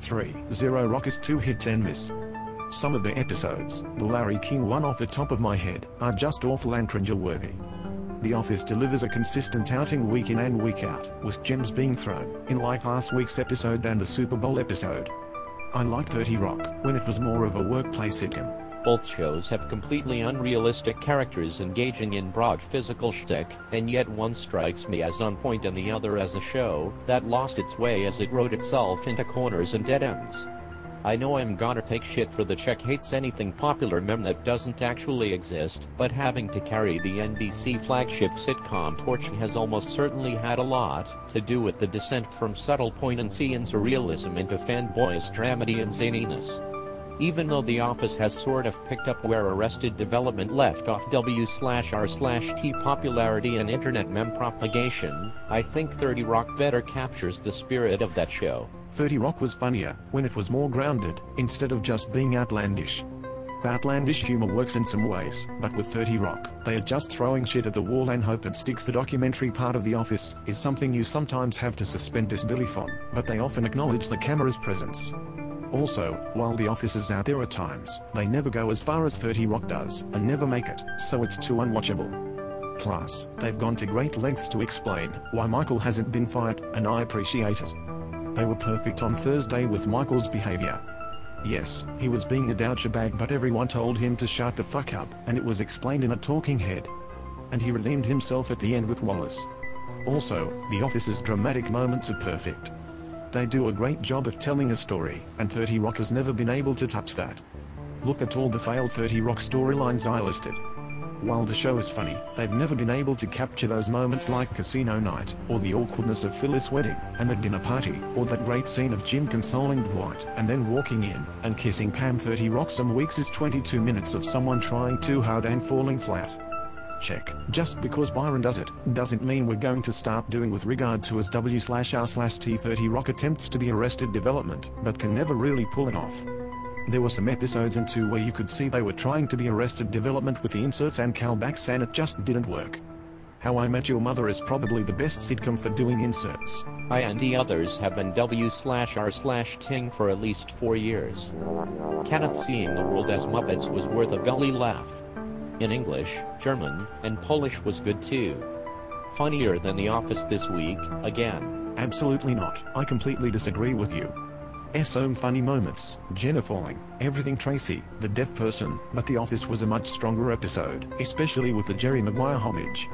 3. Zero Rock is 2 hit 10 miss. Some of the episodes, the Larry King one off the top of my head, are just awful and cringe-worthy. The Office delivers a consistent outing week in and week out, with gems being thrown in like last week's episode and the Super Bowl episode. I liked 30 Rock when it was more of a workplace sitcom. Both shows have completely unrealistic characters engaging in broad physical shtick, and yet one strikes me as on point and the other as a show that lost its way as it wrote itself into corners and dead ends. I know I'm gonna take shit for the Czech hates anything popular meme that doesn't actually exist, but having to carry the NBC flagship sitcom torch has almost certainly had a lot to do with the descent from subtle poignancy and surrealism into fanboyish dramedy and zaniness. Even though The Office has sort of picked up where Arrested Development left off W/R/T popularity and internet meme propagation, I think 30 Rock better captures the spirit of that show. 30 Rock was funnier when it was more grounded, instead of just being outlandish. Outlandish humor works in some ways, but with 30 Rock, they are just throwing shit at the wall and hope it sticks. The documentary part of The Office is something you sometimes have to suspend disbelief on, but they often acknowledge the camera's presence. Also, while The Office is out there at times, they never go as far as 30 Rock does, and never make it, so it's too unwatchable. Plus, they've gone to great lengths to explain why Michael hasn't been fired, and I appreciate it. They were perfect on Thursday with Michael's behavior. Yes, he was being a douchebag, but everyone told him to shut the fuck up, and it was explained in a talking head. And he redeemed himself at the end with Wallace. Also, The Office's dramatic moments are perfect. They do a great job of telling a story, and 30 Rock has never been able to touch that. Look at all the failed 30 Rock storylines I listed. While the show is funny, they've never been able to capture those moments like Casino Night, or the awkwardness of Phyllis' wedding, and the dinner party, or that great scene of Jim consoling Dwight, and then walking in, and kissing Pam. 30 Rock some weeks is 22 minutes of someone trying too hard and falling flat. Check. Just because Byron does it, doesn't mean we're going to start doing with regard to as W/R/T. 30 Rock attempts to be Arrested Development, but can never really pull it off. There were some episodes in 2 where you could see they were trying to be Arrested Development with the inserts and callbacks, and it just didn't work. How I Met Your Mother is probably the best sitcom for doing inserts. I and the others have been W/R/Ting for at least 4 years. Kenneth seeing the world as Muppets was worth a belly laugh. In English, German, and Polish was good too. Funnier than The Office this week, again. Absolutely not. I completely disagree with you. Some funny moments, Jenna falling, everything Tracy, the deaf person, but The Office was a much stronger episode, especially with the Jerry Maguire homage.